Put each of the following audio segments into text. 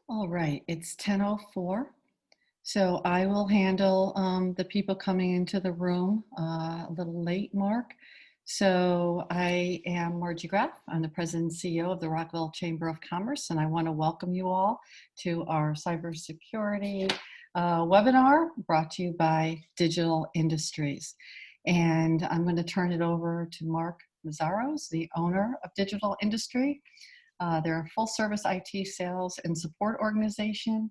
All right, it's 10:04. So I will handle the people coming into the room a little late, Mark. So I am Margie Graff. I'm the President and CEO of the Rockville Chamber of Commerce, and I want to welcome you all to our cybersecurity webinar brought to you by Digital Industries. And I'm going to turn it over to Mark Mazzaros, the owner of Digital Industry. They're a full-service IT sales and support organization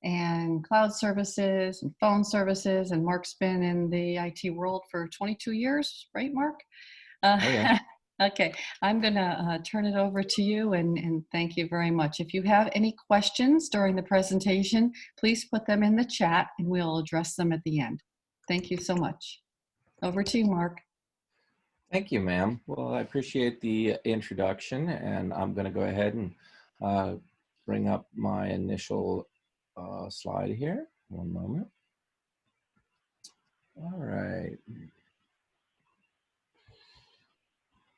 and cloud services and phone services. And Mark's been in the IT world for 22 years, right, Mark? Oh yeah. Okay, I'm going to turn it over to you and thank you very much. If you have any questions during the presentation, please put them in the chat and we'll address them at the end. Thank you so much. Over to you, Mark. Thank you, ma'am. Well, I appreciate the introduction, and I'm going to go ahead and bring up my initial slide here. One moment. All right.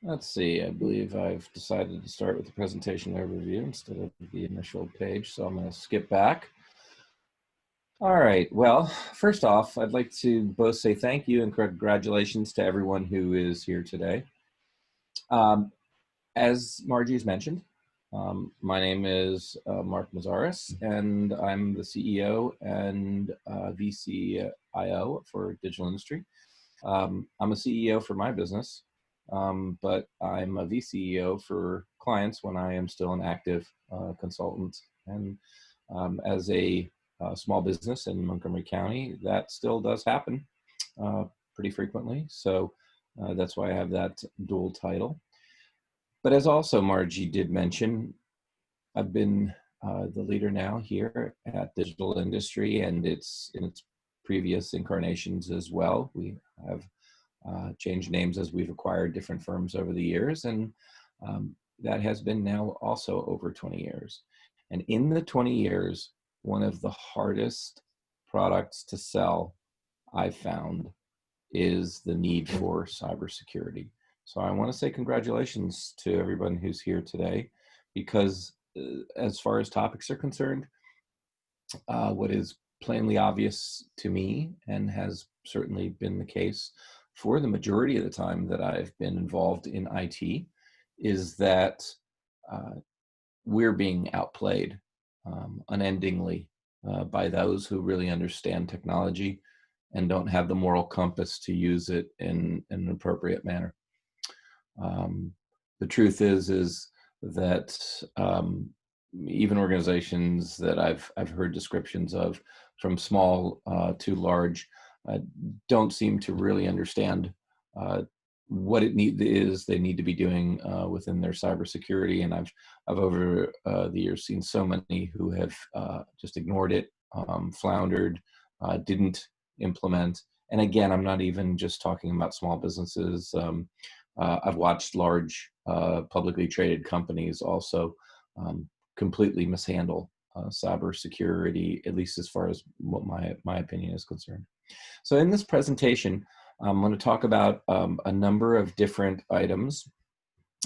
Let's see. I believe I've decided to start with the presentation overview instead of the initial page, so I'm going to skip back. All right. Well, first off, I'd like to both say thank you and congratulations to everyone who is here today. As Margie's mentioned, my name is Mark Mazzaros, and I'm the CEO and VCIO for Digital Industry. I'm a CEO for my business, but I'm a VCEO for clients when I am still an active consultant. And as a small business in Montgomery County, that still does happen pretty frequently. So that's why I have that dual title. But as also Margie did mention, I've been the leader now here at Digital Industry, and it's in its previous incarnations as well. We have changed names as we've acquired different firms over the years, and that has been now also over 20 years. And in the 20 years, one of the hardest products to sell I've found is the need for cybersecurity. So I want to say congratulations to everyone who's here today, because as far as topics are concerned, what is plainly obvious to me, and has certainly been the case for the majority of the time that I've been involved in IT, is that we're being outplayed unendingly by those who really understand technology and don't have the moral compass to use it in an appropriate manner. The truth is that even organizations that I've heard descriptions of, from small to large, don't seem to really understand what they need to be doing within their cybersecurity. And I've over the years seen so many who have just ignored it, floundered, didn't implement. And again, I'm not even just talking about small businesses. I've watched large publicly traded companies also completely mishandle cybersecurity, at least as far as what my opinion is concerned. So in this presentation, I'm going to talk about a number of different items.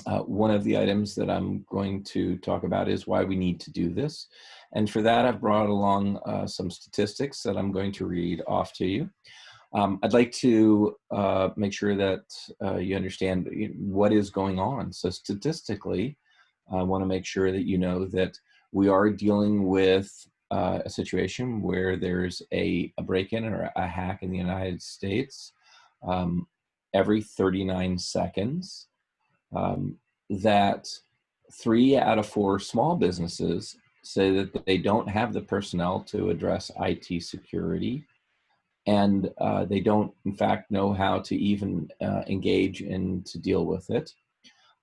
One of the items that I'm going to talk about is why we need to do this. And for that, I've brought along some statistics that I'm going to read off to you. I'd like to make sure that you understand what is going on. So statistically, I want to make sure that you know that we are dealing with a situation where there's a break-in or a hack in the United States every 39 seconds, that 3 out of 4 small businesses say that they don't have the personnel to address IT security, and they don't, in fact, know how to even engage and to deal with it.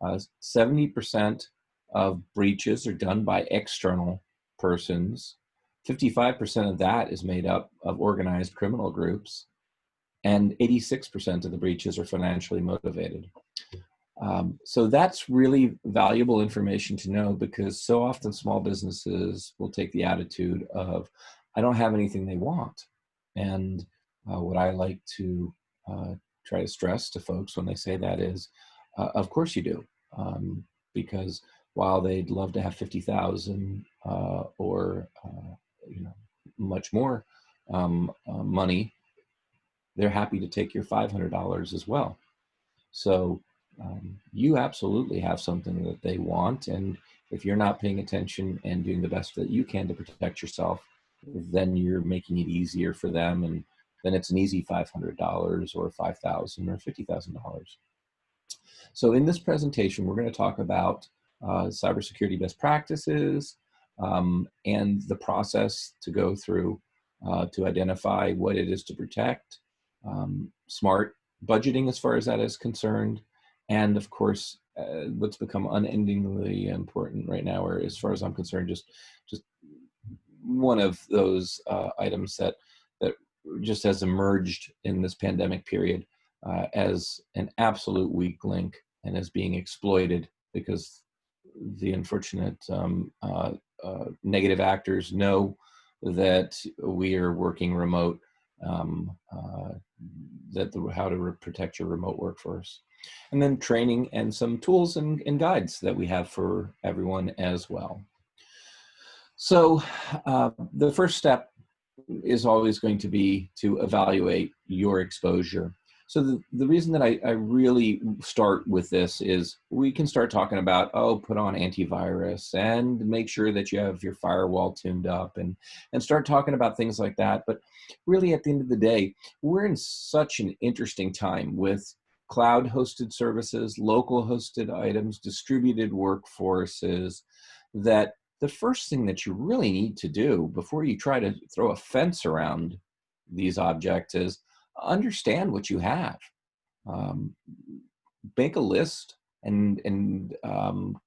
70% of breaches are done by external persons. 55% of that is made up of organized criminal groups, and 86% of the breaches are financially motivated. So that's really valuable information to know, because so often small businesses will take the attitude of, I don't have anything they want. And what I like to try to stress to folks when they say that is, of course you do. Because while they'd love to have 50,000 or much more money, they're happy to take your $500 as well. So you absolutely have something that they want. And if you're not paying attention and doing the best that you can to protect yourself, then you're making it easier for them. And then it's an easy $500 or $5,000 or $50,000. So in this presentation, we're going to talk about cybersecurity best practices and the process to go through to identify what it is to protect, smart budgeting as far as that is concerned, and of course, what's become unendingly important right now, or as far as I'm concerned, just one of those items that just has emerged in this pandemic period as an absolute weak link and is being exploited because the unfortunate negative actors know that we are working remote, how to protect your remote workforce. And then training and some tools and guides that we have for everyone as well. So the first step is always going to be to evaluate your exposure. So the reason that I really start with this is we can start talking about, oh, put on antivirus and make sure that you have your firewall tuned up and start talking about things like that. But really at the end of the day, we're in such an interesting time with cloud hosted services, local hosted items, distributed workforces, that the first thing that you really need to do before you try to throw a fence around these objects is understand what you have. Make a list and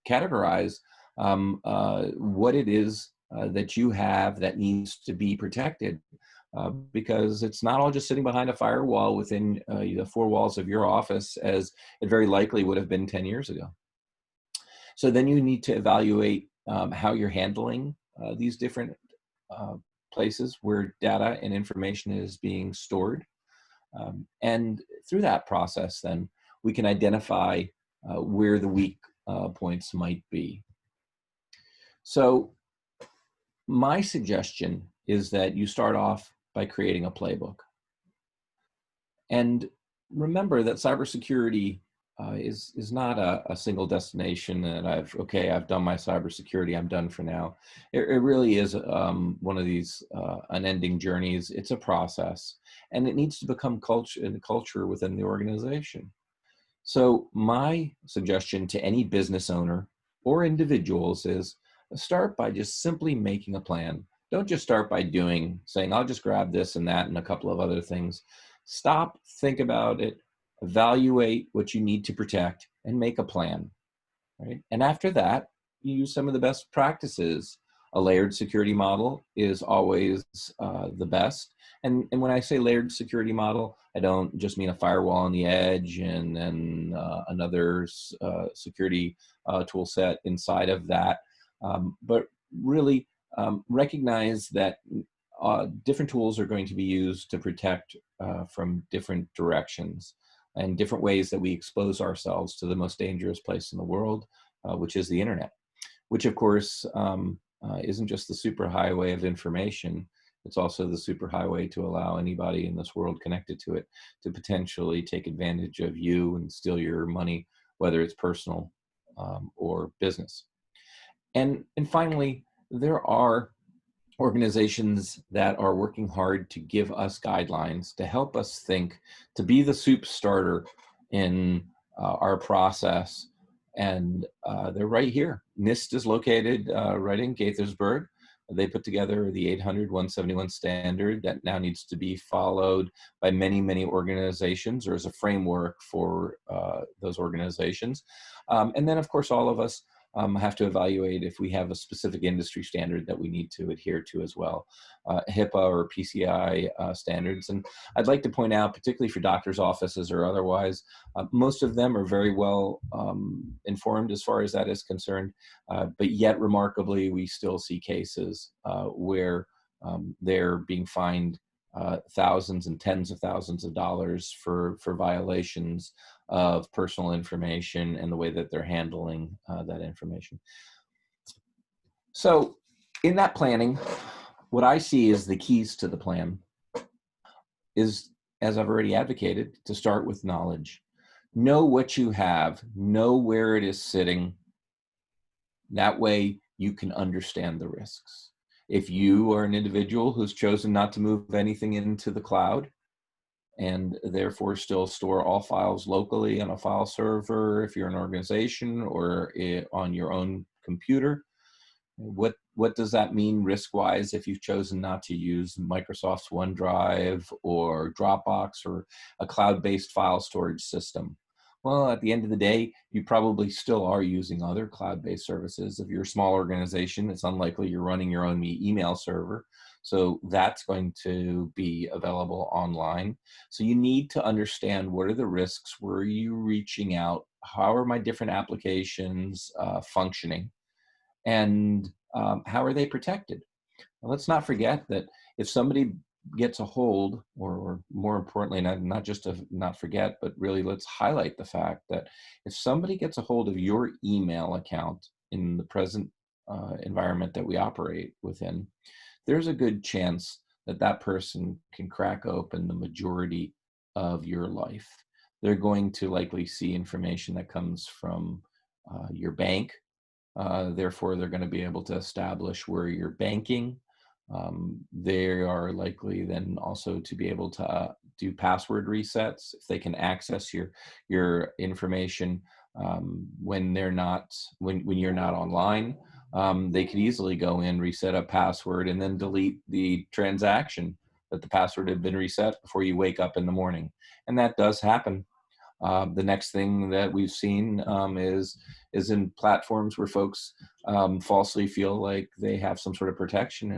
categorize what it is that you have that needs to be protected. Because it's not all just sitting behind a firewall within the four walls of your office, as it very likely would have been 10 years ago. So then you need to evaluate how you're handling these different places where data and information is being stored. And through that process, then we can identify where the weak points might be. So my suggestion is that you start off by creating a playbook. And remember that cybersecurity is not a single destination that I've done my cybersecurity, I'm done for now. It really is one of these unending journeys. It's a process, and it needs to become culture within the organization. So my suggestion to any business owner or individuals is start by just simply making a plan. Don't just start by saying, I'll just grab this and that and a couple of other things. Stop, think about it, evaluate what you need to protect, and make a plan, right? And after that, you use some of the best practices. A layered security model is always the best. And when I say layered security model, I don't just mean a firewall on the edge and then another security tool set inside of that, but really recognize that different tools are going to be used to protect from different directions and different ways that we expose ourselves to the most dangerous place in the world, which is the internet, which of course isn't just the superhighway of information. It's also the superhighway to allow anybody in this world connected to it to potentially take advantage of you and steal your money, whether it's personal or business. And finally, there are organizations that are working hard to give us guidelines, to help us think, to be the soup starter in our process. And they're right here. NIST is located right in Gaithersburg. They put together the 800-171 standard that now needs to be followed by many, many organizations, or as a framework for those organizations. And then, of course, all of us have to evaluate if we have a specific industry standard that we need to adhere to as well, HIPAA or PCI standards. And I'd like to point out, particularly for doctors' offices or otherwise, most of them are very well informed as far as that is concerned, but yet remarkably, we still see cases where they're being fined thousands and tens of thousands of dollars for violations of personal information and the way that they're handling that information. So in that planning, What I see as the keys to the plan is, as I've already advocated, to start with knowledge. Know what you have, know where it is sitting. That way you can understand the risks. If you are an individual who's chosen not to move anything into the cloud and therefore still store all files locally on a file server, if you're an organization, or on your own computer, what does that mean risk-wise if you've chosen not to use Microsoft's OneDrive or Dropbox or a cloud-based file storage system? Well, at the end of the day, you probably still are using other cloud-based services. If you're a small organization, it's unlikely you're running your own email server. So that's going to be available online. So you need to understand, what are the risks? Where are you reaching out? How are my different applications functioning? And how are they protected? Well, let's not forget that if somebody gets a hold, or more importantly, not just to not forget, but really let's highlight the fact that if somebody gets a hold of your email account in the present environment that we operate within, there's a good chance that that person can crack open the majority of your life. They're going to likely see information that comes from your bank. Therefore, they're going to be able to establish where you're banking. They are likely then also to be able to do password resets if they can access your information when they're not when you're not online. They could easily go in, reset a password, and then delete the transaction that the password had been reset before you wake up in the morning. And that does happen. The next thing that we've seen is in platforms where folks falsely feel like they have some sort of protection,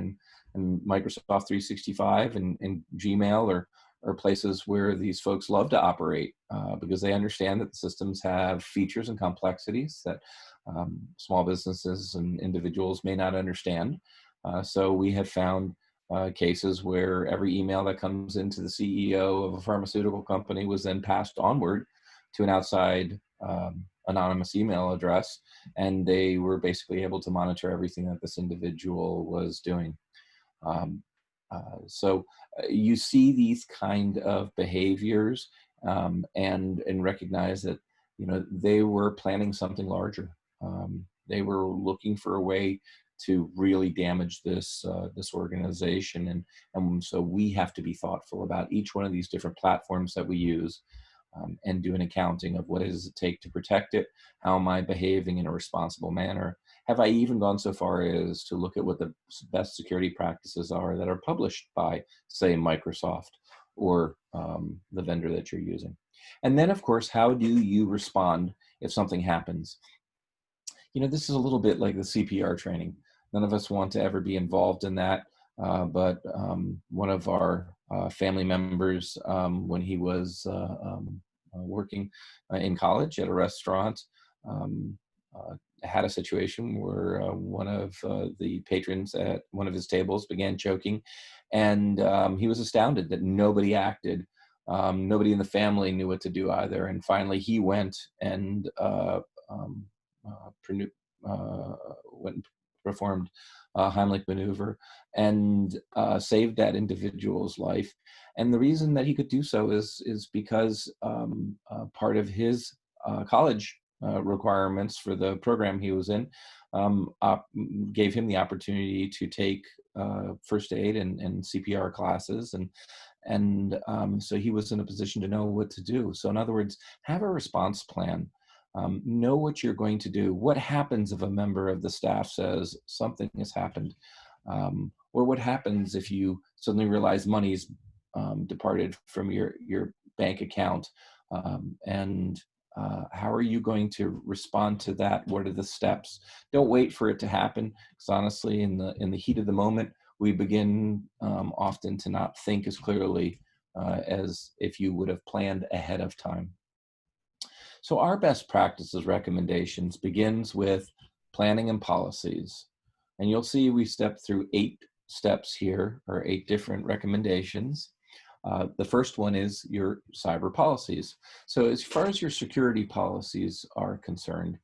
and Microsoft 365 and Gmail are places where these folks love to operate because they understand that the systems have features and complexities that small businesses and individuals may not understand. So we have found cases where every email that comes into the CEO of a pharmaceutical company was then passed onward to an outside anonymous email address, and they were basically able to monitor everything that this individual was doing. Um, you see these kind of behaviors, and recognize that they were planning something larger. They were looking for a way to really damage this organization, and so we have to be thoughtful about each one of these different platforms that we use, and do an accounting of what does it take to protect it. How am I behaving in a responsible manner? Have I even gone so far as to look at what the best security practices are that are published by, say, Microsoft or the vendor that you're using? And then, of course, how do you respond if something happens? This is a little bit like the CPR training. None of us want to ever be involved in that, but one of our family members, when he was working in college at a restaurant, um, had a situation where one of the patrons at one of his tables began choking, and he was astounded that nobody acted. Nobody in the family knew what to do either, and finally he went and um, uh, went and performed a Heimlich maneuver and saved that individual's life. And the reason that he could do so is because part of his college requirements for the program he was in gave him the opportunity to take first aid and CPR classes, and so he was in a position to know what to do. So in other words, have a response plan. Know what you're going to do. What happens if a member of the staff says something has happened? Or what happens if you suddenly realize money's departed from your bank account? And how are you going to respond to that? What are the steps? Don't wait for it to happen, because honestly, in the heat of the moment, we begin often to not think as clearly as if you would have planned ahead of time. So our best practices recommendations begins with planning and policies. And you'll see we step through 8 steps here, or 8 different recommendations. The first one is your cyber policies. So as far as your security policies are concerned,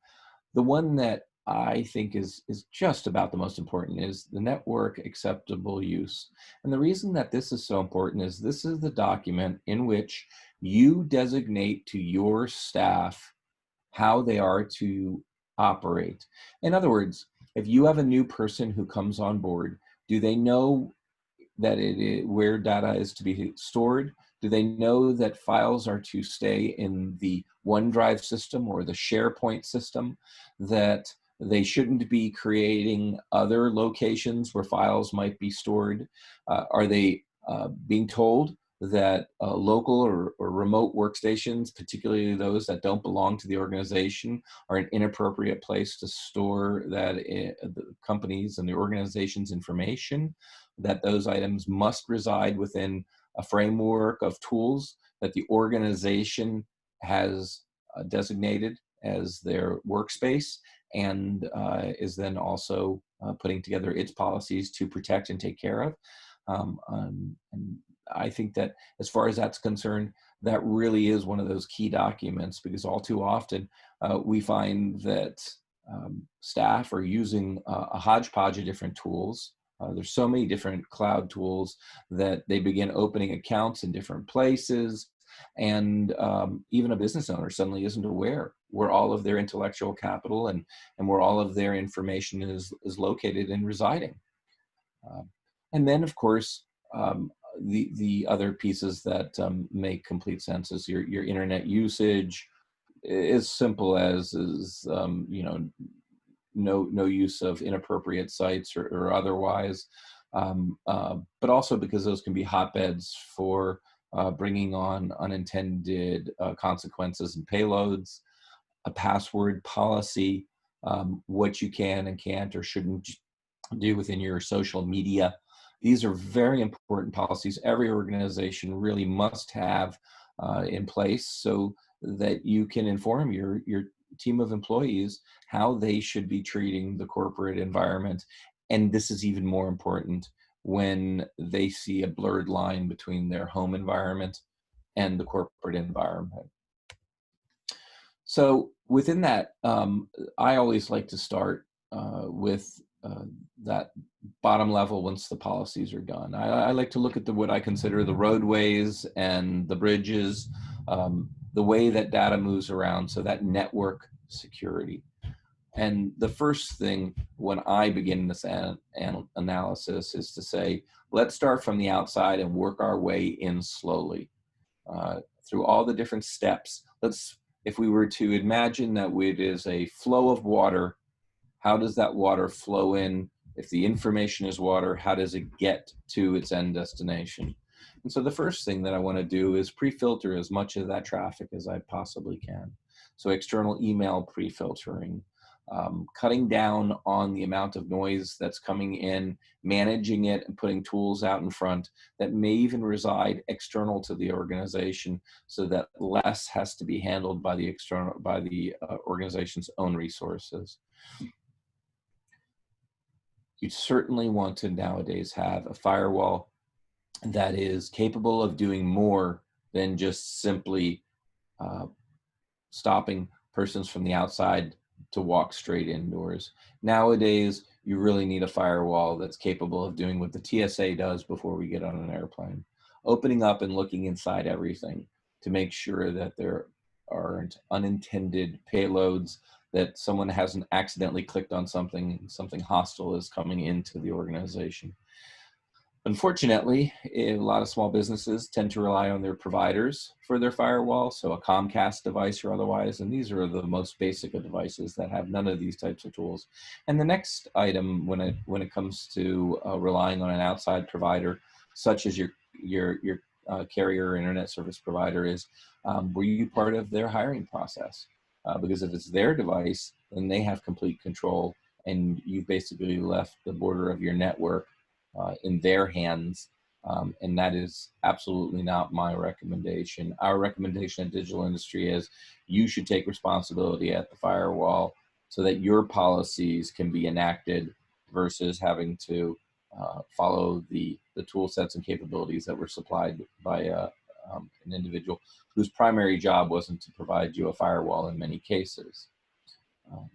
the one that I think is just about the most important is the network acceptable use. And the reason that this is so important is this is the document in which you designate to your staff how they are to operate. In other words, if you have a new person who comes on board, do they know that where data is to be stored? Do they know that files are to stay in the OneDrive system or the SharePoint system? That they shouldn't be creating other locations where files might be stored? Are they being told that local or remote workstations, particularly those that don't belong to the organization, are an inappropriate place to store the company's and the organization's information? That those items must reside within a framework of tools that the organization has designated as their workspace, and is then also putting together its policies to protect and take care of. And I think that as far as that's concerned, that really is one of those key documents, because all too often we find that staff are using a hodgepodge of different tools. There's so many different cloud tools that they begin opening accounts in different places. And even a business owner suddenly isn't aware where all of their intellectual capital and where all of their information is located and residing. Um, and then, of course, the other pieces that make complete sense is your internet usage, as simple as no use of inappropriate sites or otherwise, but also because those can be hotbeds for bringing on unintended consequences and payloads. A password policy, what you can and can't or shouldn't do within your social media. These are very important policies every organization really must have in place, so that you can inform your team of employees how they should be treating the corporate environment. And this is even more important when they see a blurred line between their home environment and the corporate environment. So within that, I always like to start with that bottom level once the policies are done. I like to look at what I consider the roadways and the bridges, the way that data moves around, so that network security. And the first thing when I begin this analysis is to say, let's start from the outside and work our way in slowly through all the different steps. If we were to imagine that it is a flow of water, how does that water flow in? If the information is water, how does it get to its end destination? And so the first thing that I want to do is pre-filter as much of that traffic as I possibly can. So external email pre-filtering, cutting down on the amount of noise that's coming in, managing it and putting tools out in front that may even reside external to the organization, so that less has to be handled by the organization's own resources. You certainly want to nowadays have a firewall that is capable of doing more than just simply stopping persons from the outside to walk straight indoors. Nowadays, you really need a firewall that's capable of doing what the TSA does before we get on an airplane, opening up and looking inside everything to make sure that there aren't unintended payloads, that someone hasn't accidentally clicked on something hostile is coming into the organization. Unfortunately, a lot of small businesses tend to rely on their providers for their firewall, so a Comcast device or otherwise, and these are the most basic of devices that have none of these types of tools. And the next item when it comes to relying on an outside provider, such as your carrier or internet service provider, is were you part of their hiring process? Because if it's their device, then they have complete control, and you basically left the border of your network in their hands, and that is absolutely not my recommendation. Our recommendation at Digital Industry is you should take responsibility at the firewall so that your policies can be enacted versus having to follow the tool sets and capabilities that were supplied by an individual whose primary job wasn't to provide you a firewall in many cases. Um,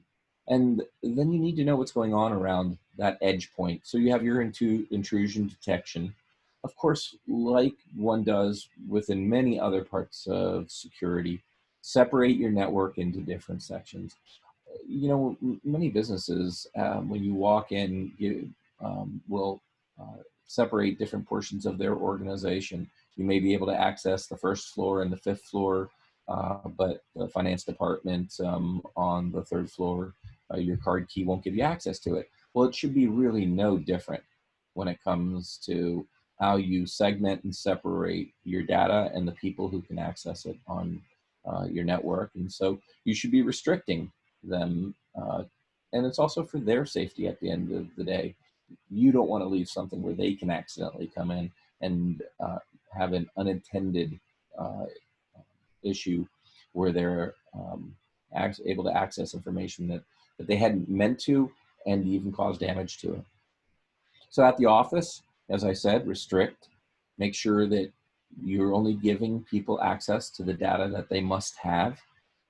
And then you need to know what's going on around that edge point. So you have your intrusion detection. Of course, like one does within many other parts of security, separate your network into different sections. Many businesses, when you walk in, will separate different portions of their organization. You may be able to access the first floor and the fifth floor, but the finance department on the third floor, your card key won't give you access to it. Well, it should be really no different when it comes to how you segment and separate your data and the people who can access it on your network. And so you should be restricting them. And it's also for their safety at the end of the day. You don't want to leave something where they can accidentally come in and have an unintended uh, issue where they're able to access information that they hadn't meant to and even cause damage to it. So at the office, as I said, restrict, make sure that you're only giving people access to the data that they must have.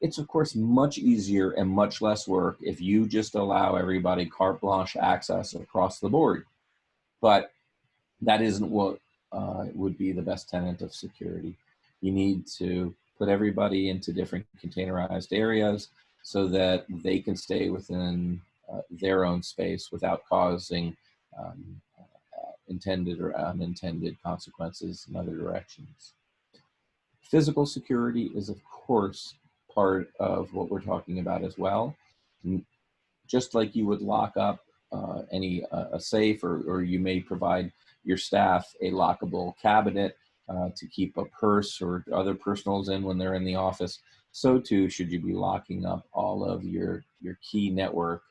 It's of course much easier and much less work if you just allow everybody carte blanche access across the board. But that isn't what would be the best tenet of security. You need to put everybody into different containerized areas so that they can stay within their own space without causing intended or unintended consequences in other directions. Physical security is, of course, part of what we're talking about as well. Just like you would lock up a safe, or you may provide your staff a lockable cabinet to keep a purse or other personals in when they're in the office, so too should you be locking up all of your key network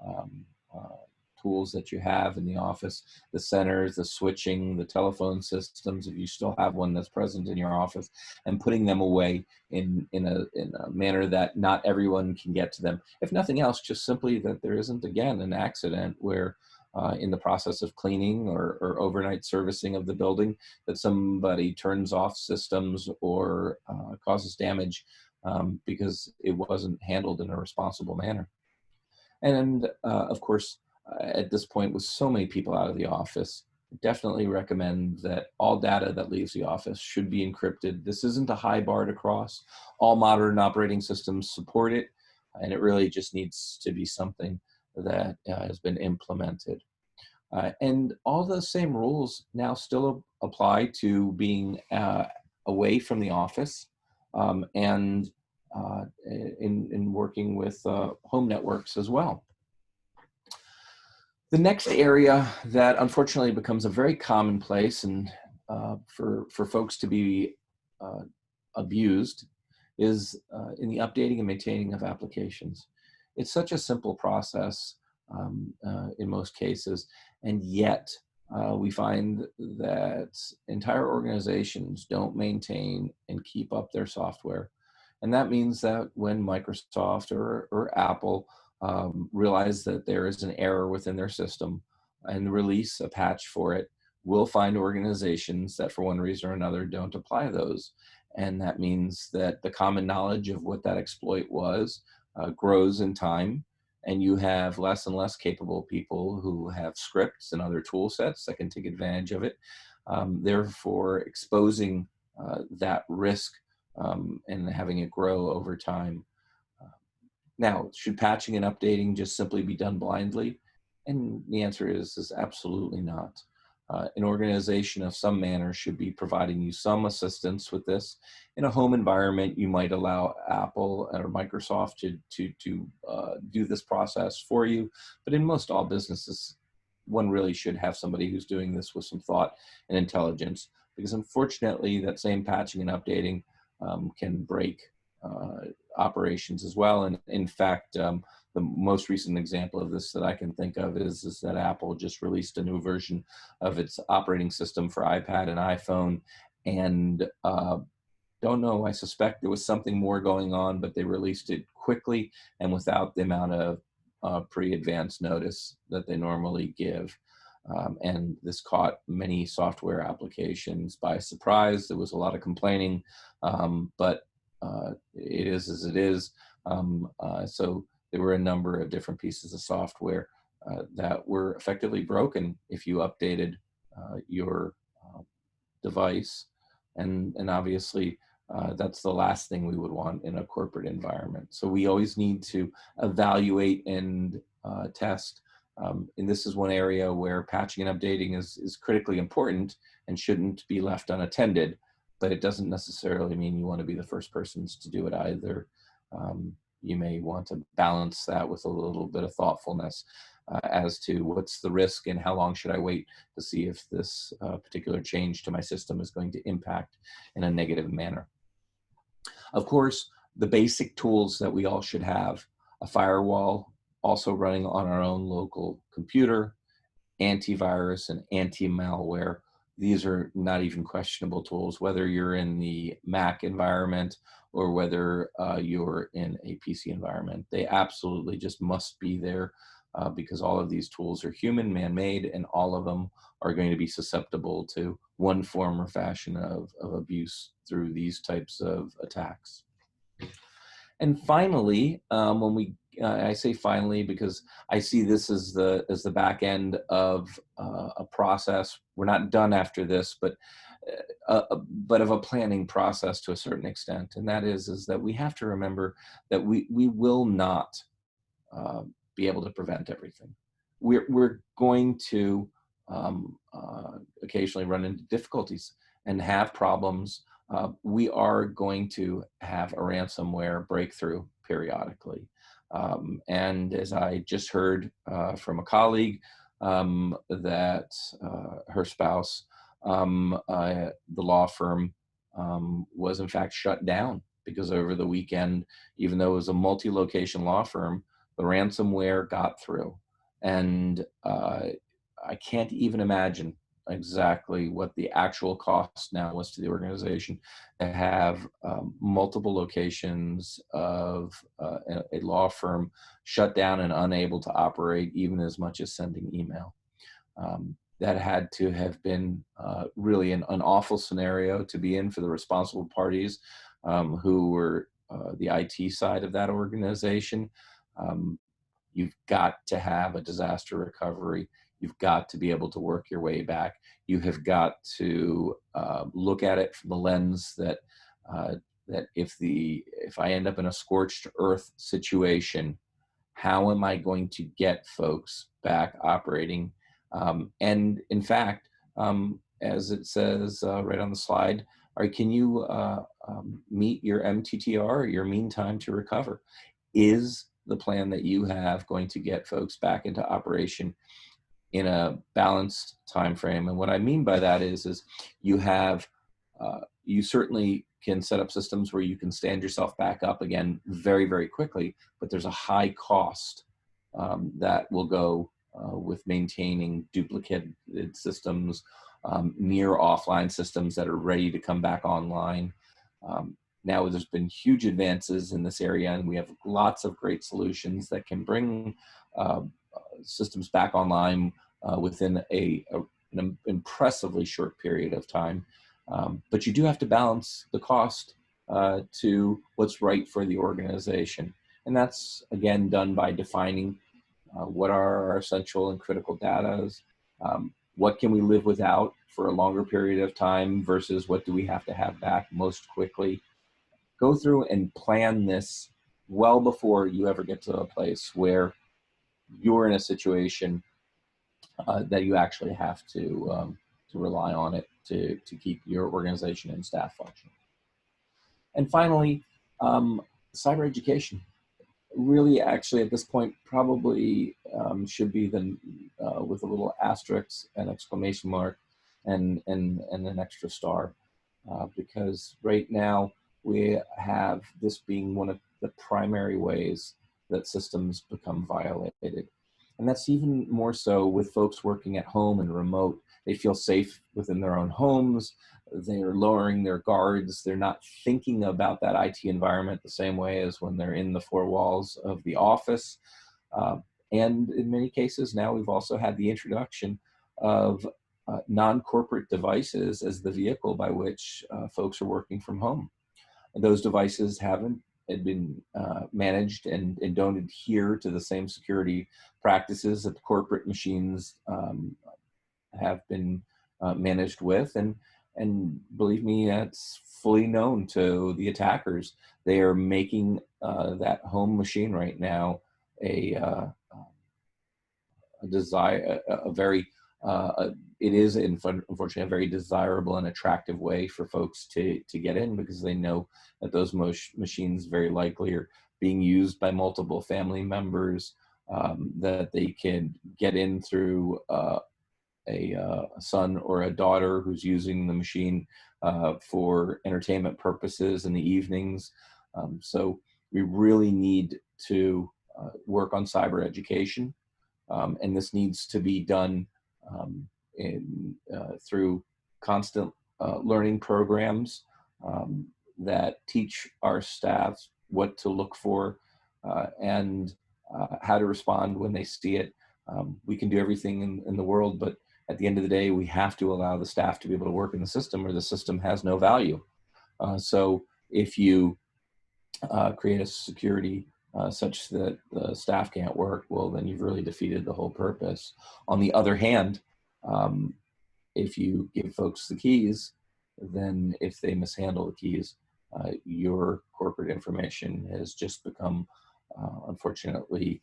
um, uh, tools that you have in the office, the centers, the switching, the telephone systems, if you still have one that's present in your office, and putting them away in a manner that not everyone can get to them. If nothing else, just simply that there isn't, again, an accident where in the process of cleaning or overnight servicing of the building, that somebody turns off systems or causes damage because it wasn't handled in a responsible manner. And of course, at this point, with so many people out of the office, definitely recommend that all data that leaves the office should be encrypted. This isn't a high bar to cross. All modern operating systems support it, and it really just needs to be something that has been implemented. And all those same rules now still apply to being away from the office and in working with home networks as well. The next area that unfortunately becomes a very commonplace and for folks to be uh, abused is in the updating and maintaining of applications. It's such a simple process in most cases, and yet we find that entire organizations don't maintain and keep up their software. And that means that when Microsoft or Apple realize that there is an error within their system and release a patch for it, we'll find organizations that for one reason or another don't apply those. And that means that the common knowledge of what that exploit was grows in time, and you have less and less capable people who have scripts and other tool sets that can take advantage of it, therefore exposing that risk and having it grow over time. Now, should patching and updating just simply be done blindly? And the answer is absolutely not. An organization of some manner should be providing you some assistance with this. In a home environment, you might allow Apple or Microsoft to do this process for you. But in most all businesses, one really should have somebody who's doing this with some thought and intelligence, because unfortunately, that same patching and updating can break operations as well. And in fact, the most recent example of this that I can think of is that Apple just released a new version of its operating system for iPad and iPhone. And don't know, I suspect there was something more going on, but they released it quickly and without the amount of pre-advanced notice that they normally give. And this caught many software applications by surprise. There was a lot of complaining, but it is as it is. So there were a number of different pieces of software that were effectively broken if you updated your device. And obviously, that's the last thing we would want in a corporate environment. So we always need to evaluate and test. And this is one area where patching and updating is critically important and shouldn't be left unattended, but it doesn't necessarily mean you want to be the first persons to do it either. You may want to balance that with a little bit of thoughtfulness as to what's the risk and how long should I wait to see if this particular change to my system is going to impact in a negative manner. Of course, the basic tools that we all should have: a firewall also running on our own local computer, antivirus and anti-malware. These are not even questionable tools, whether you're in the Mac environment or whether you're in a PC environment. They absolutely just must be there because all of these tools are human, man-made, and all of them are going to be susceptible to one form or fashion of abuse through these types of attacks. And finally, I say finally because I see this as the back end of a process. We're not done after this, but of a planning process to a certain extent, and that is that we have to remember that we will not be able to prevent everything. We're going to occasionally run into difficulties and have problems. We are going to have a ransomware breakthrough periodically. And as I just heard from a colleague, that her spouse, the law firm, was in fact shut down because over the weekend, even though it was a multi-location law firm, the ransomware got through. And I can't even imagine exactly what the actual cost now was to the organization to have multiple locations of a law firm shut down and unable to operate even as much as sending email. That had to have been really an awful scenario to be in for the responsible parties who were the IT side of that organization. You've got to have a disaster recovery. You've got to be able to work your way back. You have got to look at it from the lens that that if I end up in a scorched earth situation, how am I going to get folks back operating? And in fact, as it says right on the slide, can you meet your MTTR, your mean time to recover? Is the plan that you have going to get folks back into operation in a balanced time frame? And what I mean by that is you have you certainly can set up systems where you can stand yourself back up again very, very quickly, but there's a high cost that will go with maintaining duplicated systems, near offline systems that are ready to come back online. Now there's been huge advances in this area, and we have lots of great solutions that can bring systems back online within an impressively short period of time. But you do have to balance the cost to what's right for the organization. And that's, again, done by defining what are our essential and critical data, what can we live without for a longer period of time versus what do we have to have back most quickly. Go through and plan this well before you ever get to a place where you're in a situation that you actually have to rely on it to keep your organization and staff functioning. And finally, cyber education. Really, actually, at this point, probably should be with a little asterisk, an exclamation mark, and an extra star, because right now we have this being one of the primary ways that systems become violated. And that's even more so with folks working at home and remote. They feel safe within their own homes. They're lowering their guards. They're not thinking about that IT environment the same way as when they're in the four walls of the office. And in many cases now we've also had the introduction of non-corporate devices as the vehicle by which folks are working from home. And those devices haven't managed and don't adhere to the same security practices that the corporate machines have been managed with. And believe me, that's fully known to the attackers. They are making that home machine right now a desire, a very, it is unfortunately a very desirable and attractive way for folks to get in, because they know that those machines very likely are being used by multiple family members, that they can get in through a son or a daughter who's using the machine for entertainment purposes in the evenings. So we really need to work on cyber education, and this needs to be done through constant learning programs that teach our staff what to look for, and how to respond when they see it. We can do everything in the world, but at the end of the day, we have to allow the staff to be able to work in the system, or the system has no value. So if you create a security such that the staff can't work, well, then you've really defeated the whole purpose. On the other hand, if you give folks the keys, then if they mishandle the keys, your corporate information has just become, unfortunately,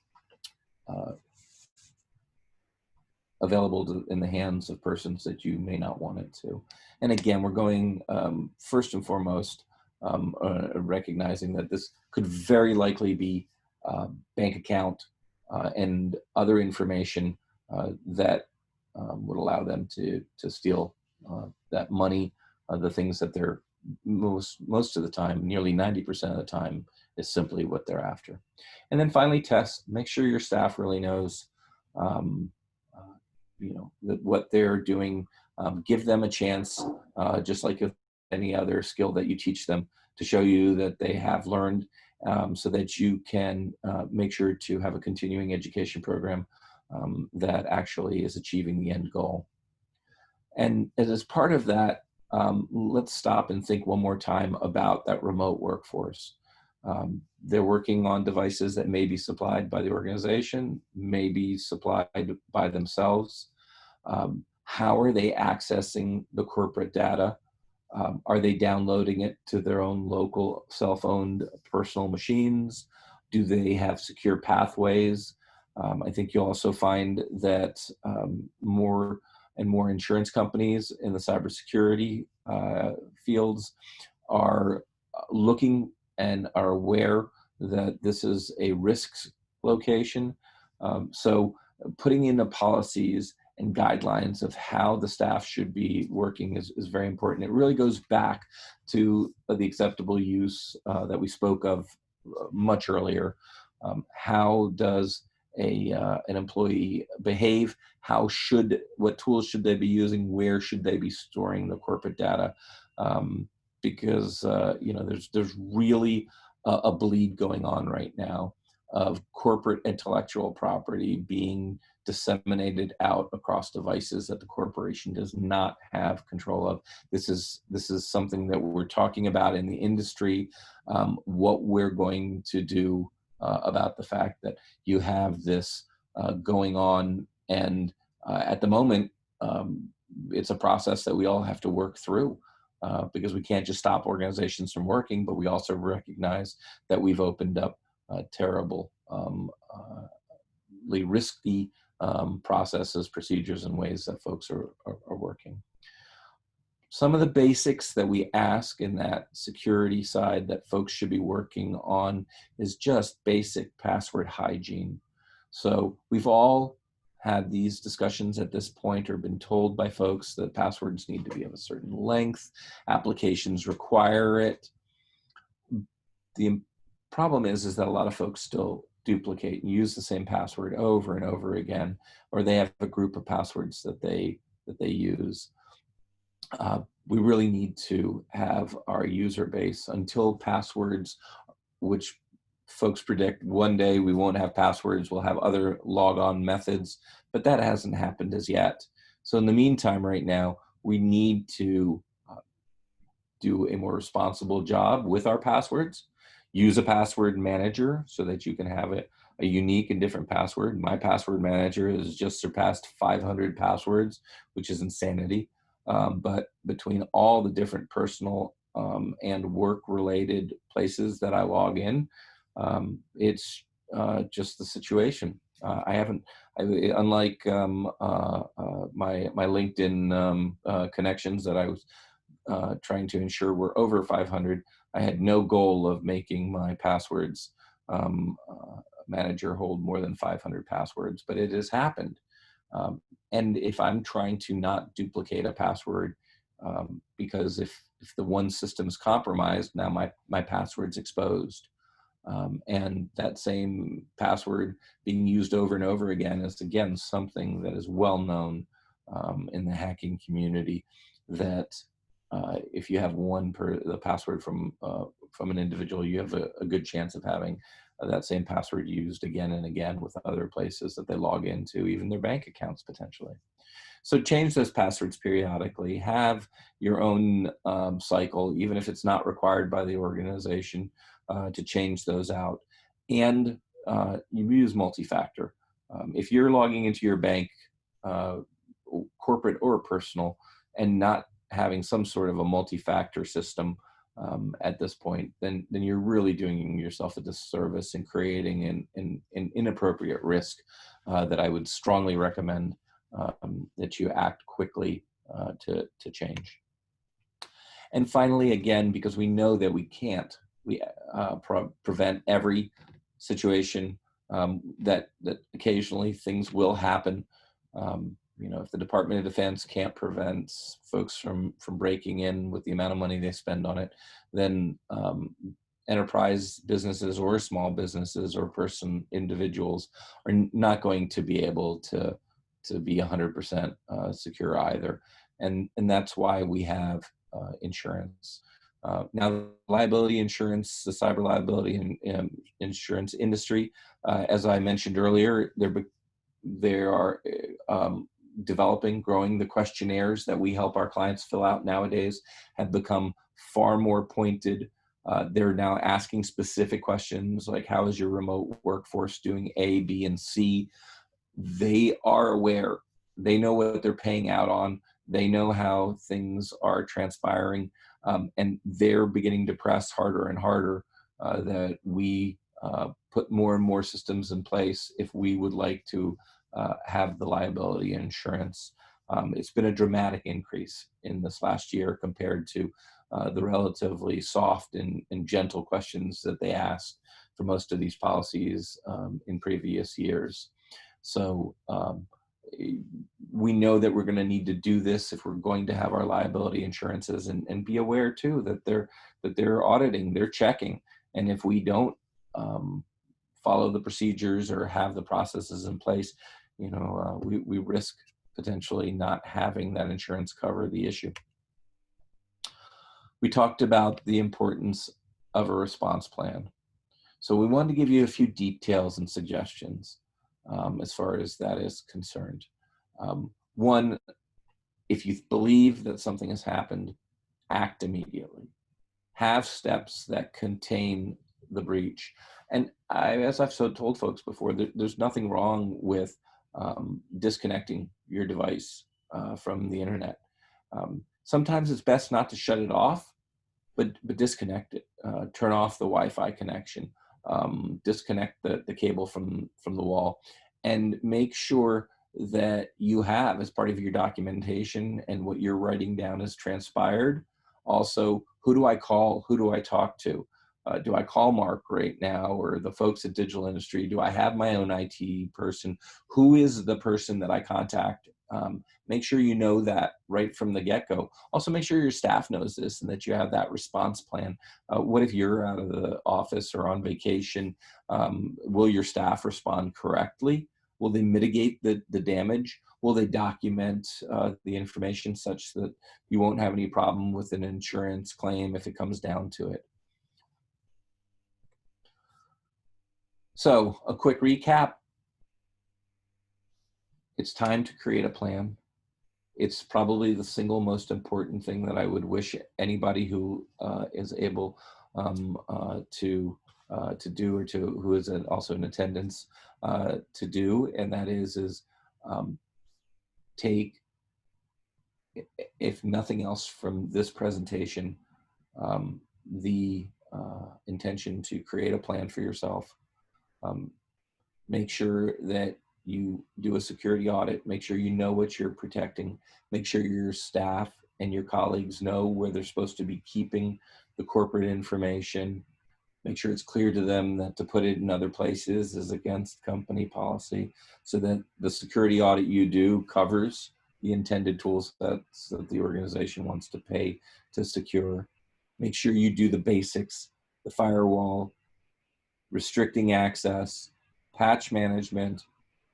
available in the hands of persons that you may not want it to. And again, we're going first and foremost, recognizing that this could very likely be bank account and other information that would allow them to steal that money, the things that they're most of the time, nearly 90% of the time, is simply what they're after. And then finally, test. Make sure your staff really knows what they're doing. Give them a chance, just like with any other skill that you teach them, to show you that they have learned, so that you can make sure to have a continuing education program that actually is achieving the end goal. And as part of that, let's stop and think one more time about that remote workforce. They're working on devices that may be supplied by the organization, may be supplied by themselves. How are they accessing the corporate data? Are they downloading it to their own local self-owned personal machines? Do they have secure pathways? I think you'll also find that more and more insurance companies in the cybersecurity fields are looking and are aware that this is a risk location. So putting in the policies and guidelines of how the staff should be working is very important. It really goes back to the acceptable use that we spoke of much earlier. How does an employee behave? What tools should they be using? Where should they be storing the corporate data? Because there's really a bleed going on right now of corporate intellectual property being disseminated out across devices that the corporation does not have control of. This is something that we're talking about in the industry, what we're going to do about the fact that you have this going on. And at the moment, it's a process that we all have to work through, because we can't just stop organizations from working, but we also recognize that we've opened up terrible, risky processes, procedures, and ways that folks are working. Some of the basics that we ask in that security side that folks should be working on is just basic password hygiene. So we've all had these discussions at this point, or been told by folks that passwords need to be of a certain length, applications require it. The problem is that a lot of folks still duplicate and use the same password over and over again, or they have a group of passwords that they use. We really need to have our user base, until passwords, which folks predict one day we won't have passwords, we'll have other logon methods, but that hasn't happened as yet. So in the meantime, right now, we need to do a more responsible job with our passwords. Use a password manager so that you can have a unique and different password. My password manager has just surpassed 500 passwords, which is insanity. But between all the different personal and work-related places that I log in, it's just the situation. I haven't, unlike my LinkedIn connections that I was trying to ensure were over 500. I had no goal of making my passwords manager hold more than 500 passwords, but it has happened. And if I'm trying to not duplicate a password, because if the one system is compromised, now my password's exposed. And that same password being used over and over again is, again, something that is well known in the hacking community, that if you have the password from an individual, you have a good chance of having that same password used again and again with other places that they log into, even their bank accounts potentially. So change those passwords periodically. Have your own cycle, even if it's not required by the organization, to change those out. And you use multi-factor. If you're logging into your bank, corporate or personal, and not having some sort of a multi-factor system at this point, then you're really doing yourself a disservice and creating an inappropriate risk that I would strongly recommend that you act quickly to change. And finally, again, because we know that we can't prevent every situation, that occasionally things will happen. If the Department of Defense can't prevent folks from breaking in with the amount of money they spend on it, then enterprise businesses or small businesses or individuals are not going to be able to be 100% secure either. And that's why we have insurance. Now, liability insurance, the cyber liability and insurance industry, as I mentioned earlier, they are growing. The questionnaires that we help our clients fill out nowadays have become far more pointed. They're now asking specific questions like, how is your remote workforce doing A, B, and C? They are aware. They know what they're paying out on. They know how things are transpiring. And they're beginning to press harder and harder that we put more and more systems in place if we would like to have the liability insurance. It's been a dramatic increase in this last year compared to the relatively soft and gentle questions that they asked for most of these policies in previous years. So we know that we're going to need to do this if we're going to have our liability insurances, and be aware too that they're auditing, they're checking, and if we don't follow the procedures or have the processes in place, we risk potentially not having that insurance cover the issue. We talked about the importance of a response plan. So we wanted to give you a few details and suggestions as far as that is concerned. One, if you believe that something has happened, act immediately. Have steps that contain the breach. And as I've told folks before, there's nothing wrong with disconnecting your device from the internet. Sometimes it's best not to shut it off, but disconnect it. Turn off the Wi-Fi connection. Disconnect the cable from the wall, and make sure that you have, as part of your documentation and what you're writing down as transpired, also, who do I call? Who do I talk to? Do I call Mark right now, or the folks at Digital Industry? Do I have my own IT person? Who is the person that I contact? Make sure you know that right from the get-go. Also, make sure your staff knows this and that you have that response plan. What if you're out of the office or on vacation? Will your staff respond correctly? Will they mitigate the damage? Will they document the information such that you won't have any problem with an insurance claim if it comes down to it? So, a quick recap. It's time to create a plan. It's probably the single most important thing that I would wish anybody who is able to do, or to who is also in attendance to do, and that is um, take, if nothing else from this presentation, the intention to create a plan for yourself. Make sure that you do a security audit, make sure you know what you're protecting, make sure your staff and your colleagues know where they're supposed to be keeping the corporate information. Make sure it's clear to them that to put it in other places is against company policy, so that the security audit you do covers the intended tools that the organization wants to pay to secure. Make sure you do the basics, the firewall, restricting access, patch management,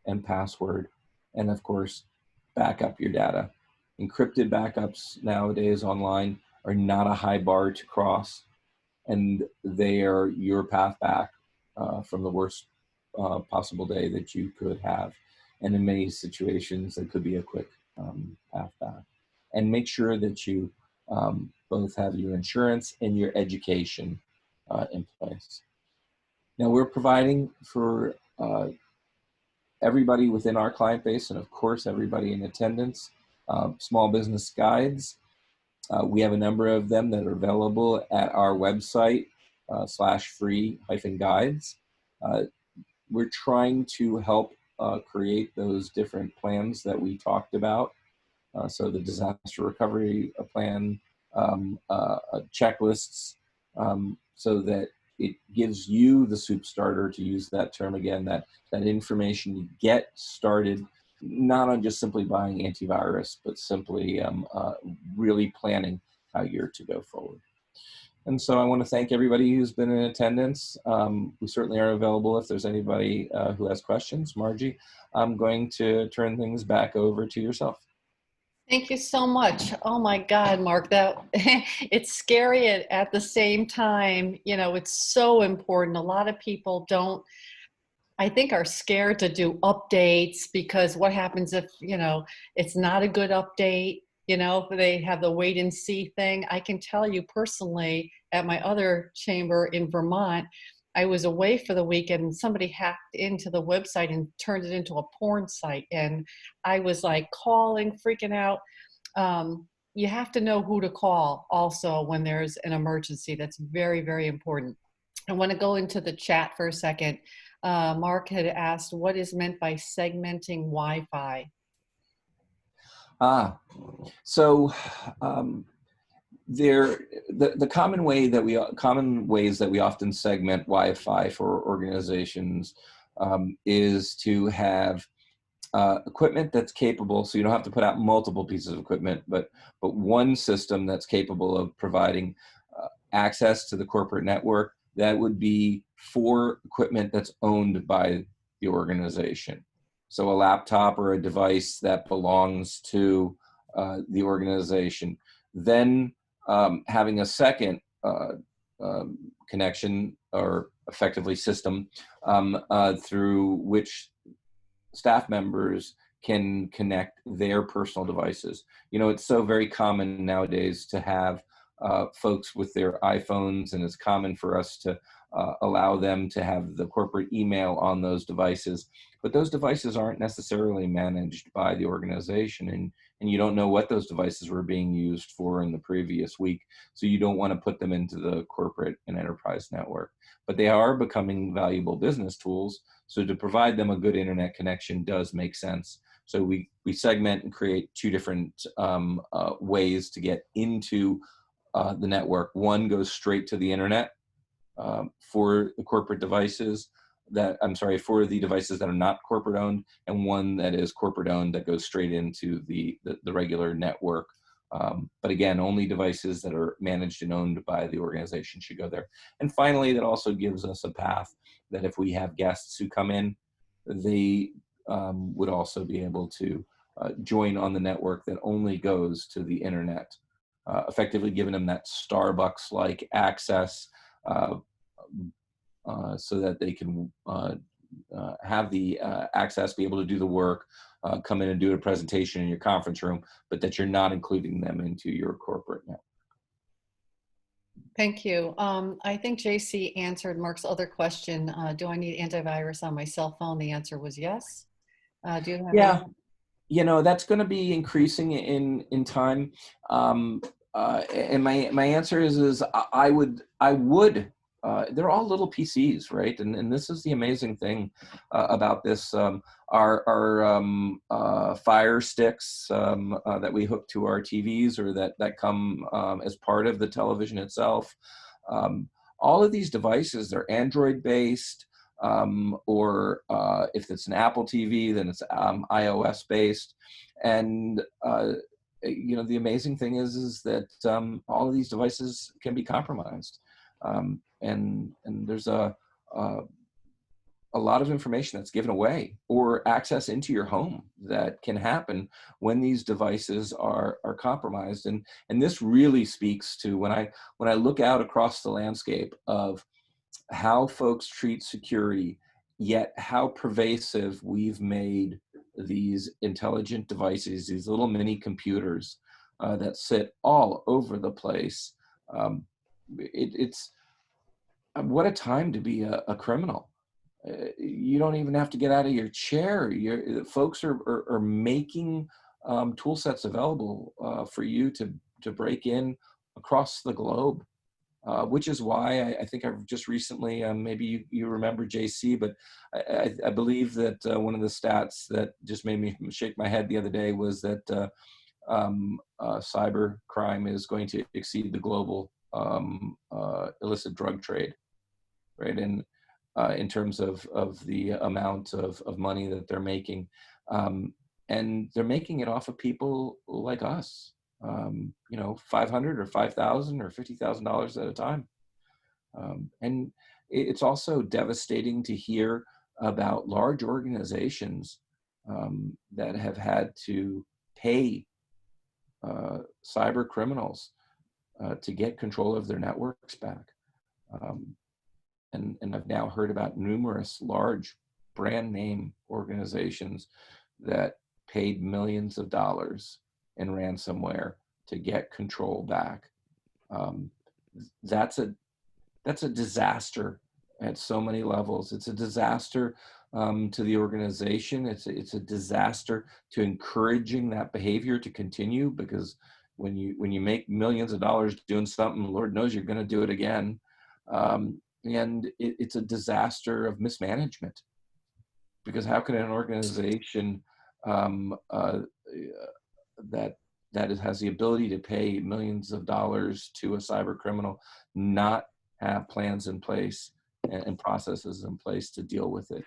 and password, and of course, back up your data. Encrypted backups nowadays online are not a high bar to cross, and they are your path back from the worst possible day that you could have. And in many situations, it could be a quick path back. And make sure that you both have your insurance and your education in place. Now, we're providing for everybody within our client base, and of course, everybody in attendance, small business guides. We have a number of them that are available at our website, /free-guides. We're trying to help create those different plans that we talked about. So the disaster recovery plan, checklists, so that it gives you the soup starter, to use that term again, that information you get started, not on just simply buying antivirus, but simply really planning how you're to go forward. And so I want to thank everybody who's been in attendance. We certainly are available if there's anybody who has questions. Margie, I'm going to turn things back over to yourself. Thank you so much. Oh my God, Mark, that it's scary at the same time. You know, it's so important. A lot of people don't, I think, are scared to do updates, because what happens if, you know, it's not a good update, you know, they have the wait and see thing. I can tell you personally, at my other chamber in Vermont, I was away for the weekend and somebody hacked into the website and turned it into a porn site. And I was like calling, freaking out. You have to know who to call also when there's an emergency. That's very, very important. I want to go into the chat for a second. Mark had asked, what is meant by segmenting Wi-Fi? So the common ways that we often segment Wi-Fi for organizations is to have equipment that's capable, so you don't have to put out multiple pieces of equipment, but one system that's capable of providing access to the corporate network. That would be for equipment that's owned by the organization. So a laptop or a device that belongs to the organization. Then having a second connection, or effectively system, through which staff members can connect their personal devices. You know, it's so very common nowadays to have folks with their iPhones, and it's common for us to allow them to have the corporate email on those devices. But those devices aren't necessarily managed by the organization, and you don't know what those devices were being used for in the previous week. So you don't want to put them into the corporate and enterprise network. But they are becoming valuable business tools. So to provide them a good internet connection does make sense. So we segment and create two different ways to get into the network. One goes straight to the internet for the corporate devices for the devices that are not corporate owned, and one that is corporate owned that goes straight into the regular network. But again, only devices that are managed and owned by the organization should go there. And finally, that also gives us a path that if we have guests who come in, they would also be able to join on the network that only goes to the internet, effectively giving them that Starbucks-like access, so that they can have the access, be able to do the work, come in and do a presentation in your conference room, but that you're not including them into your corporate network. Thank you. I think JC answered Mark's other question. Do I need antivirus on my cell phone? The answer was yes. Do you have any? Yeah, that's going to be increasing in time. Um, and my answer is I would. They're all little PCs, right? And this is the amazing thing about this. Our Fire Sticks that we hook to our TVs, or that come as part of the television itself. Um, all of these devices, they're Android based. Or if it's an Apple TV, then it's iOS based. And the amazing thing is that all of these devices can be compromised, and there's a a lot of information that's given away or access into your home that can happen when these devices are compromised. And this really speaks to when I look out across the landscape of how folks treat security, yet how pervasive we've made these intelligent devices, these little mini computers that sit all over the place. Um, it's what a time to be a criminal. You don't even have to get out of your chair. Folks are making tool sets available for you to break in across the globe. Which is why I think I've just recently, maybe you remember JC, but I believe that one of the stats that just made me shake my head the other day was that cyber crime is going to exceed the global illicit drug trade, right? And in terms of the amount of money that they're making. And they're making it off of people like us, 500 or 5,000 or $50,000 at a time. And it's also devastating to hear about large organizations that have had to pay cyber criminals to get control of their networks back. Um, and I've now heard about numerous large brand name organizations that paid millions of dollars in ransomware to get control back. Um, that's a disaster at so many levels. It's a disaster to the organization. It's a disaster to encouraging that behavior to continue, because when you make millions of dollars doing something, Lord knows you're going to do it again. And it's a disaster of mismanagement, because how can an organization that has the ability to pay millions of dollars to a cyber criminal not have plans in place and processes in place to deal with it?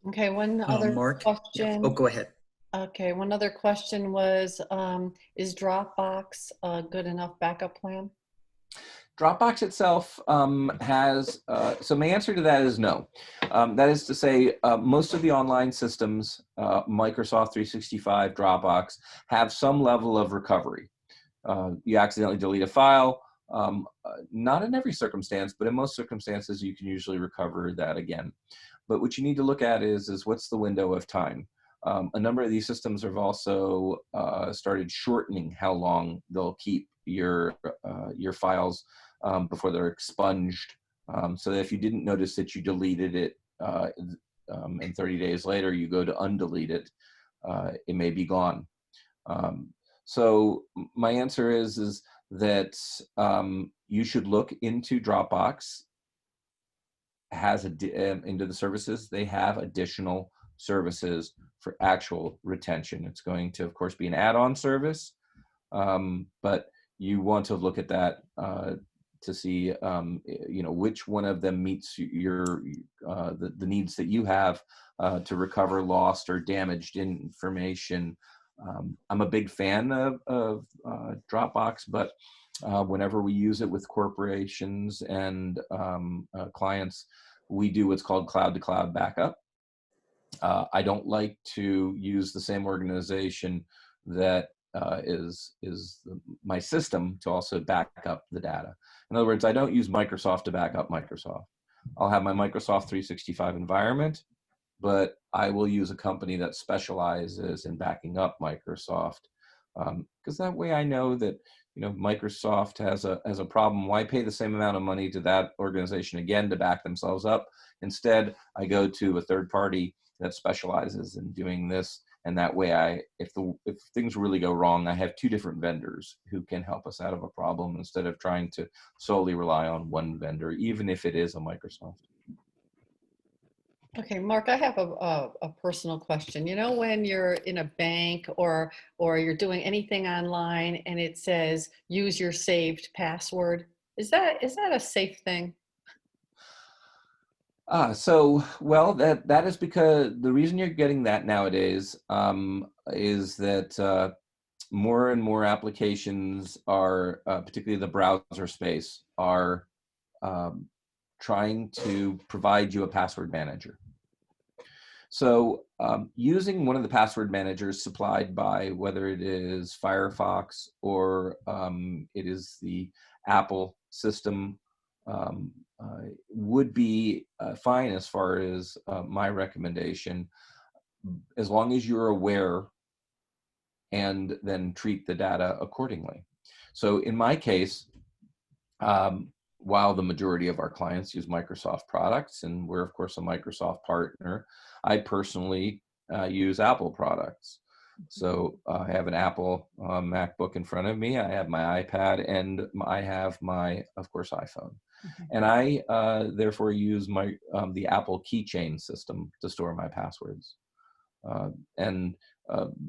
Okay, one other Mark? Yeah. Oh, question. go ahead. Okay, one other question was, is Dropbox a good enough backup plan? Dropbox itself has, so my answer to that is no. That is to say, most of the online systems, Microsoft 365, Dropbox, have some level of recovery. You accidentally delete a file, not in every circumstance, but in most circumstances, you can usually recover that again. But what you need to look at is what's the window of time. A number of these systems have also started shortening how long they'll keep your files before they're expunged. So that if you didn't notice that you deleted it and 30 days later you go to undelete it, it may be gone. So my answer is that you should look into Dropbox. Has into the services. They have additional services for actual retention. It's going to, of course, be an add-on service, but you want to look at that to see, which one of them meets your the needs that you have to recover lost or damaged information. I'm a big fan of Dropbox, but whenever we use it with corporations and clients, we do what's called cloud-to-cloud backup. I don't like to use the same organization that is my system to also back up the data. In other words, I don't use Microsoft to back up Microsoft. I'll have my Microsoft 365 environment, but I will use a company that specializes in backing up Microsoft, because that way I know that Microsoft has a problem. Why pay the same amount of money to that organization again to back themselves up? Instead, I go to a third party that specializes in doing this, and that way, if things really go wrong, I have two different vendors who can help us out of a problem instead of trying to solely rely on one vendor, even if it is a Microsoft. Okay, Mark, I have a personal question. You know, when you're in a bank or you're doing anything online and it says use your saved password, is that a safe thing? Well, that is because the reason you're getting that nowadays is that more and more applications are, particularly the browser space, are um, trying to provide you a password manager. So using one of the password managers supplied by, whether it is Firefox or it is the Apple system, would be fine as far as my recommendation, as long as you're aware and then treat the data accordingly. So in my case, while the majority of our clients use Microsoft products, and we're of course a Microsoft partner, I personally use Apple products. So I have an Apple MacBook in front of me. I have my iPad, and I have my, of course, iPhone. Mhm. And I therefore use the Apple keychain system to store my passwords. And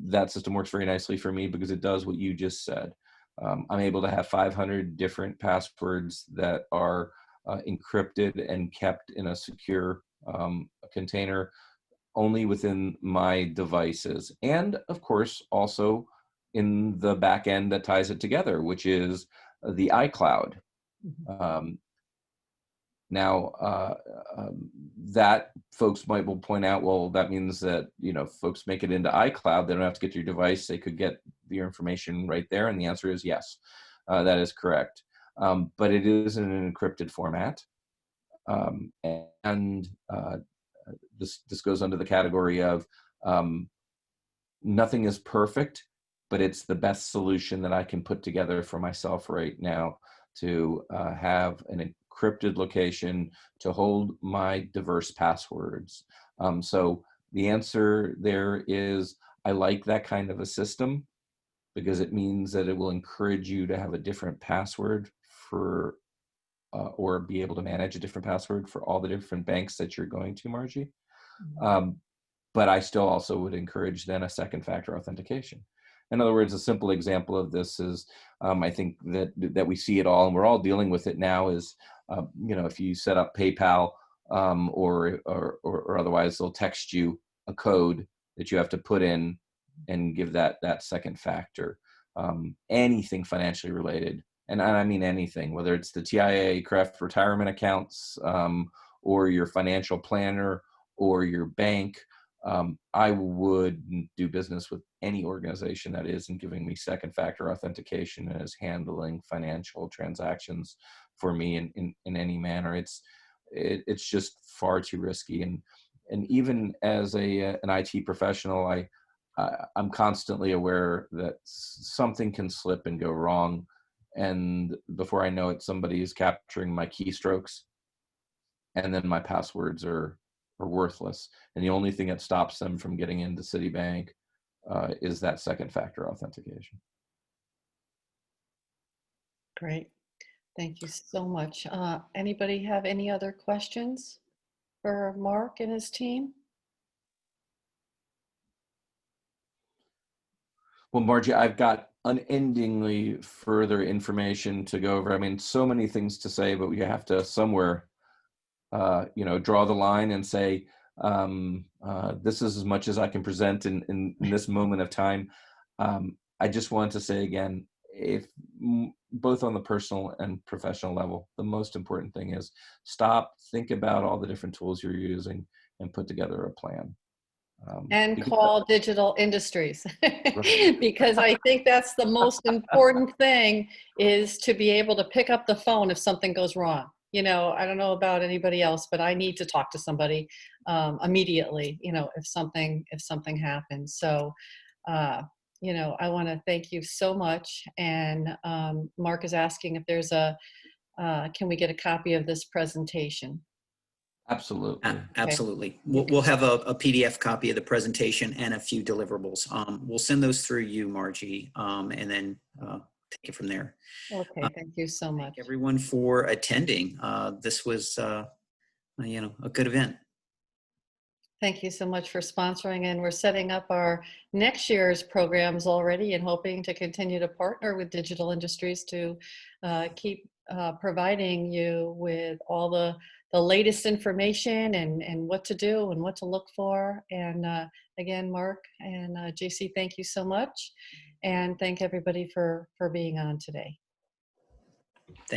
that system works very nicely for me because it does what you just said. I'm able to have 500 different passwords that are encrypted and kept in a secure container only within my devices. And of course, also in the back end that ties it together, which is the iCloud. Mhm. Um, Now, that folks will point out, well, that means that, folks make it into iCloud. They don't have to get to your device. They could get your information right there. And the answer is yes, that is correct. But it is in an encrypted format. And this goes under the category of nothing is perfect, but it's the best solution that I can put together for myself right now to have an encrypted location to hold my diverse passwords. So the answer there is I like that kind of a system because it means that it will encourage you to have a different password for or be able to manage a different password for all the different banks that you're going to, Margie. Mhm. Um, but I still also would encourage then a second factor authentication. In other words, a simple example of this is, I think that we see it all, and we're all dealing with it now. Is if you set up PayPal or otherwise, they'll text you a code that you have to put in and give that second factor. Anything financially related, and I mean anything, whether it's the TIA craft retirement accounts or your financial planner or your bank. I wouldn't do business with any organization that isn't giving me second factor authentication and is handling financial transactions for me in any manner. It's just far too risky. And even as an IT professional, I'm constantly aware that something can slip and go wrong. And before I know it, somebody is capturing my keystrokes, and then my passwords are worthless. And the only thing that stops them from getting into Citibank is that second factor authentication. Great. Thank you so much. Anybody have any other questions for Mark and his team? Well, Margie, I've got unendingly further information to go over. I mean, so many things to say, but we have to somewhere, draw the line and say, this is as much as I can present in this moment of time. I just want to say again, if both on the personal and professional level, the most important thing is stop, think about all the different tools you're using, and put together a plan. And Because call Digital Industries right, because I think that's the most important thing is to be able to pick up the phone if something goes wrong. You know, I don't know about anybody else, but I need to talk to somebody immediately. You know, if something happens. So, uh, I want to thank you so much. And Mark is asking if there's can we get a copy of this presentation? Absolutely. Okay. Absolutely. We'll have a PDF copy of the presentation and a few deliverables. We'll send those through you, Margie, and then take it from there. Okay. Thank you so much. Thank everyone for attending. This was, a good event. Thank you so much for sponsoring, and we're setting up our next year's programs already and hoping to continue to partner with Digital Industries to keep providing you with all the latest information and what to do and what to look for. And again, Mark and JC, thank you so much. And thank everybody for being on today.